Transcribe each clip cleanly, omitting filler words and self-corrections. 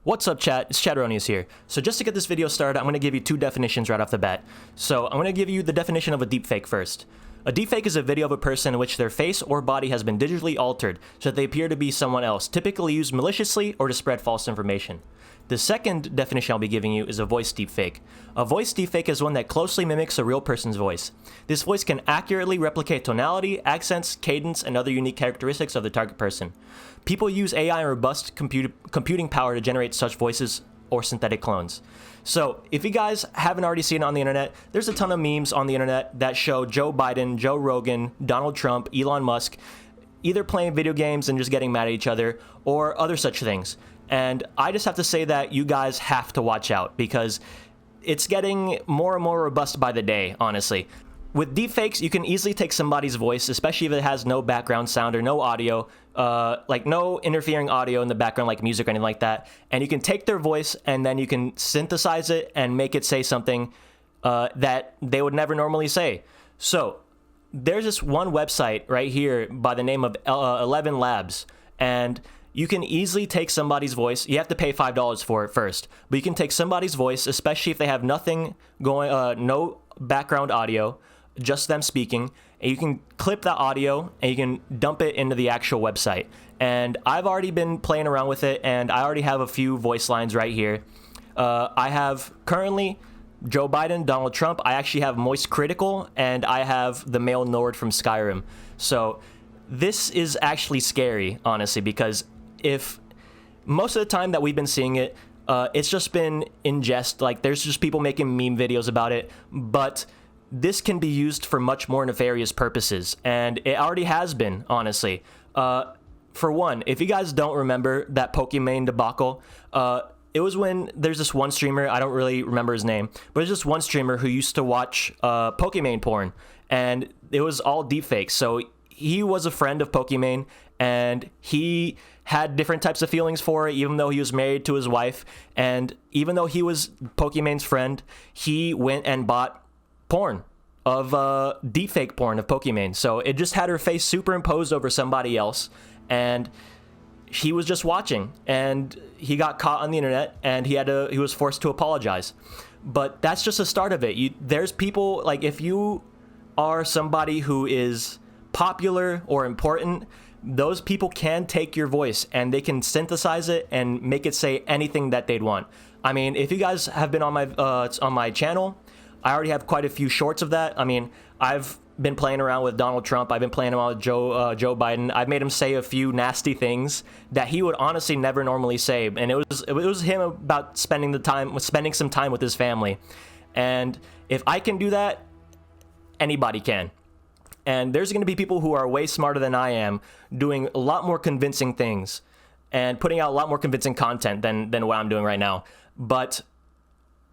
What's up, chat? It's Chatronius here. So just to get this video started, I'm going to give you two definitions right off the bat. So I'm going to give you the definition of a deepfake first. A deepfake is a video of a person in which their face or body has been digitally altered so that they appear to be someone else, typically used maliciously or to spread false information. The second definition I'll be giving you is a voice deepfake. A voice deepfake is one that closely mimics a real person's voice. This voice can accurately replicate tonality, accents, cadence, and other unique characteristics of the target person. People use AI and robust computing power to generate such voices or synthetic clones. So, if you guys haven't already seen it on the internet, there's a ton of memes on the internet that show Joe Biden, Joe Rogan, Donald Trump, Elon Musk, either playing video games and just getting mad at each other, or other such things. And I just have to say that you guys have to watch out because it's getting more and more robust by the day, honestly. With deepfakes, you can easily take somebody's voice, especially if it has no background sound or no audio, like no interfering audio in the background like music or anything like that. And you can take their voice and then you can synthesize it and make it say something that they would never normally say. So there's this one website right here by the name of 11 Labs, and you can easily take somebody's voice. You have to pay $5 for it first, but you can take somebody's voice, especially if they have nothing going, no background audio, just them speaking, and you can clip that audio and you can dump it into the actual website. And I've already been playing around with it, and I already have a few voice lines right here. I have currently Joe Biden, Donald Trump. I actually have Moist Critical, and I have the male Nord from Skyrim. So this is actually scary, honestly, because if most of the time that we've been seeing it, it's just been in jest, like there's just people making meme videos about it, but this can be used for much more nefarious purposes, and it already has been, honestly. For one, if you guys don't remember that Pokimane debacle, it was when there's this one streamer, I don't really remember his name, but there's this one streamer who used to watch Pokimane porn, and it was all deepfakes. So he was a friend of Pokimane, and he had different types of feelings for it, even though he was married to his wife. And even though he was Pokimane's friend, he went and bought porn of deepfake porn of Pokimane. So it just had her face superimposed over somebody else, and he was just watching, and he got caught on the internet, and he was forced to apologize. But that's just the start of it. There's people, like, if you are somebody who is popular or important, those people can take your voice and they can synthesize it and make it say anything that they'd want. I mean, if you guys have been on my channel, I already have quite a few shorts of that. I mean, I've been playing around with Donald Trump. I've been playing around with Joe Biden. I've made him say a few nasty things that he would honestly never normally say, and it was him about spending some time with his family. And if I can do that, anybody can. And there's going to be people who are way smarter than I am doing a lot more convincing things and putting out a lot more convincing content than what I'm doing right now. But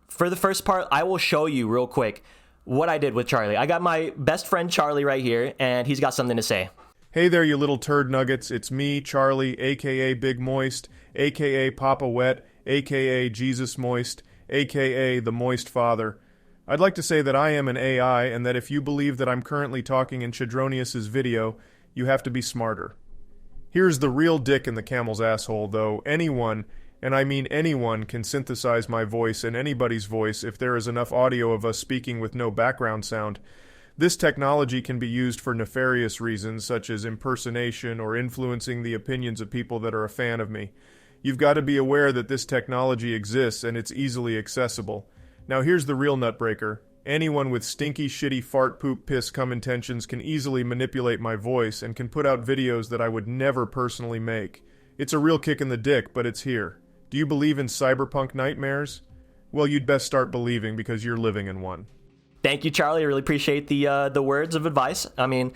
for the first part, I will show you real quick what I did with Charlie. I got my best friend Charlie right here, and he's got something to say. Hey there, you little turd nuggets. It's me, Charlie, a.k.a. Big Moist, a.k.a. Papa Wet, a.k.a. Jesus Moist, a.k.a. the Moist Father. I'd like to say that I am an AI, and that if you believe that I'm currently talking in Chatronius' video, you have to be smarter. Here's the real dick in the camel's asshole, though. Anyone, and I mean anyone, can synthesize my voice and anybody's voice if there is enough audio of us speaking with no background sound. This technology can be used for nefarious reasons, such as impersonation or influencing the opinions of people that are a fan of me. You've got to be aware that this technology exists and it's easily accessible. Now here's the real nutbreaker. Anyone with stinky, shitty, fart, poop, piss, cum intentions can easily manipulate my voice and can put out videos that I would never personally make. It's a real kick in the dick, but it's here. Do you believe in cyberpunk nightmares? Well, you'd best start believing because you're living in one. Thank you, Charlie. I really appreciate the words of advice. I mean,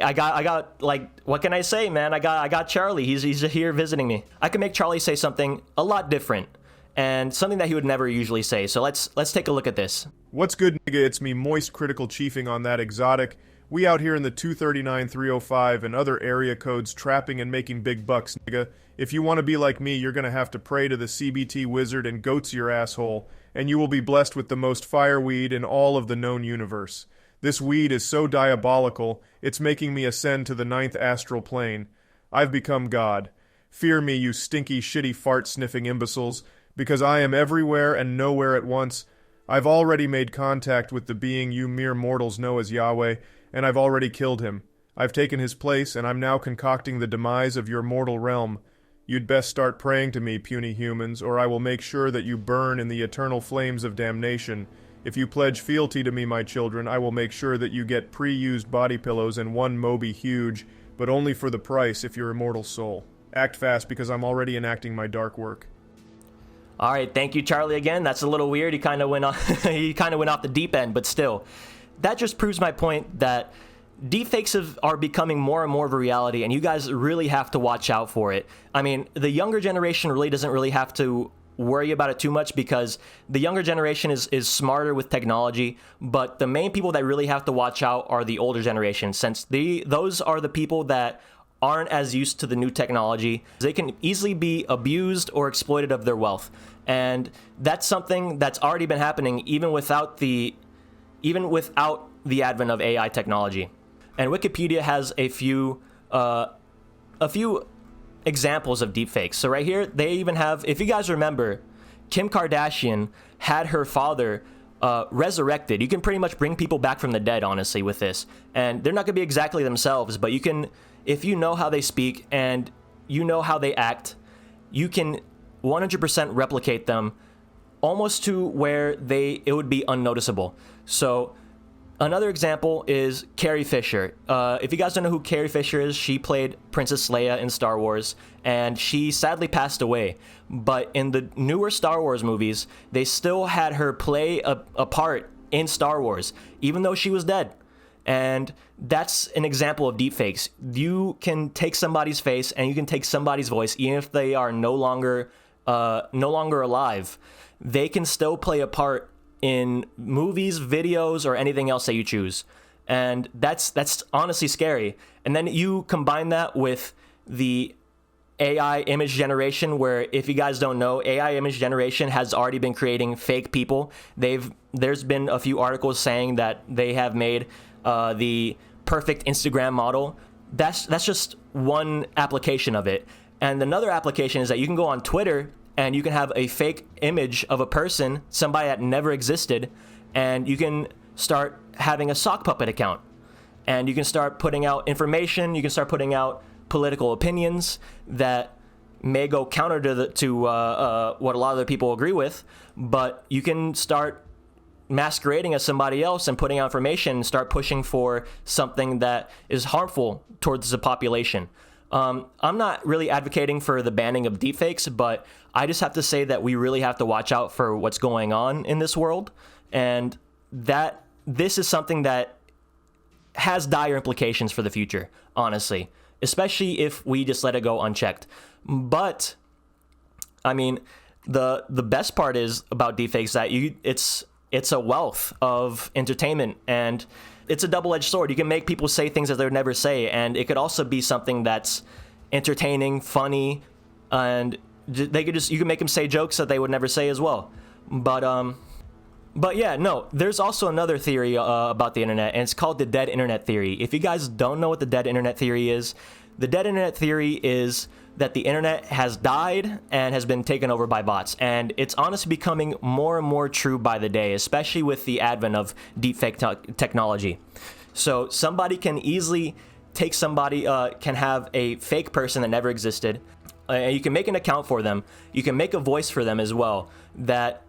I got like, what can I say, man? I got Charlie. He's here visiting me. I can make Charlie say something a lot different, and something that he would never usually say. So let's take a look at this. What's good, nigga? It's me, Moist Critical Chiefing on that exotic. We out here in the 239-305 and other area codes trapping and making big bucks, nigga. If you want to be like me, you're gonna have to pray to the CBT wizard and go to your asshole, and you will be blessed with the most fire weed in all of the known universe. This weed is so diabolical, it's making me ascend to the 9th astral plane. I've become God. Fear me, you stinky, shitty, fart-sniffing imbeciles, because I am everywhere and nowhere at once. I've already made contact with the being you mere mortals know as Yahweh, and I've already killed him. I've taken his place, and I'm now concocting the demise of your mortal realm. You'd best start praying to me, puny humans, or I will make sure that you burn in the eternal flames of damnation. If you pledge fealty to me, my children, I will make sure that you get pre-used body pillows and one Moby Huge, but only for the price if you're immortal soul. Act fast, because I'm already enacting my dark work. All right, thank you, Charlie. Again, that's a little weird. He kind of went off. He kind of went off the deep end, but still, that just proves my point that deepfakes are becoming more and more of a reality, and you guys really have to watch out for it. I mean, the younger generation really doesn't really have to worry about it too much because the younger generation is smarter with technology, but the main people that really have to watch out are the older generation, since those are the people that aren't as used to the new technology. They can easily be abused or exploited of their wealth, and that's something that's already been happening even without the advent of AI technology. And Wikipedia has a few examples of deepfakes. So right here, they even have, if you guys remember, Kim Kardashian had her father resurrected. You can pretty much bring people back from the dead, honestly, with this. And they're not going to be exactly themselves, but you can, if you know how they speak and you know how they act, you can 100% replicate them almost to where it would be unnoticeable. So another example is Carrie Fisher. If you guys don't know who Carrie Fisher is, she played Princess Leia in Star Wars, and she sadly passed away. But in the newer Star Wars movies, they still had her play a part in Star Wars, even though she was dead. And that's an example of deepfakes. You can take somebody's face and you can take somebody's voice, even if they are no longer alive. They can still play a part in movies, videos, or anything else that you choose. And that's honestly scary. And then you combine that with the AI image generation, where, if you guys don't know, AI image generation has already been creating fake people. There's been a few articles saying that they have made the perfect Instagram model. That's just one application of it. And another application is that you can go on Twitter and you can have a fake image of a person, somebody that never existed, and you can start having a sock puppet account. And you can start putting out information, you can start putting out political opinions that may go counter to what a lot of the people agree with, but you can start masquerading as somebody else and putting out information and start pushing for something that is harmful towards the population. I'm not really advocating for the banning of deepfakes, but I just have to say that we really have to watch out for what's going on in this world, and that this is something that has dire implications for the future, honestly, especially if we just let it go unchecked. But I mean, the best part is about deepfakes that it's a wealth of entertainment, and it's a double-edged sword. You can make people say things that they would never say, and it could also be something that's entertaining, funny, and you can make them say jokes that they would never say as well. But yeah, no, there's also another theory about the internet, and it's called the dead internet theory. If you guys don't know what the dead internet theory is, the dead internet theory is that the internet has died and has been taken over by bots. And it's honestly becoming more and more true by the day, especially with the advent of deepfake technology. So somebody can easily take can have a fake person that never existed. You can make an account for them. You can make a voice for them as well that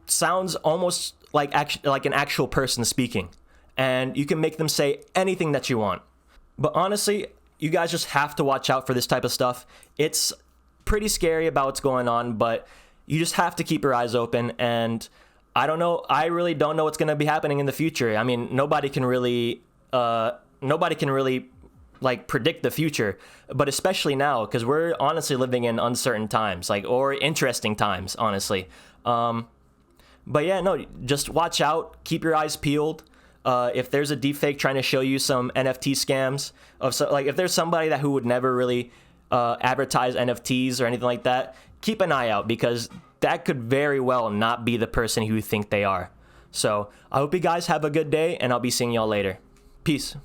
sounds almost like an actual person speaking. And you can make them say anything that you want. But honestly, you guys just have to watch out for this type of stuff. It's pretty scary about what's going on, but you just have to keep your eyes open. And I don't know. I really don't know what's going to be happening in the future. I mean, nobody can really like predict the future, but especially now, because we're honestly living in uncertain times, or interesting times, honestly. But yeah, no, just watch out. Keep your eyes peeled. If there's a deepfake trying to show you some NFT scams, if there's somebody who would never really advertise NFTs or anything like that, keep an eye out, because that could very well not be the person who you think they are. So I hope you guys have a good day, and I'll be seeing y'all later. Peace.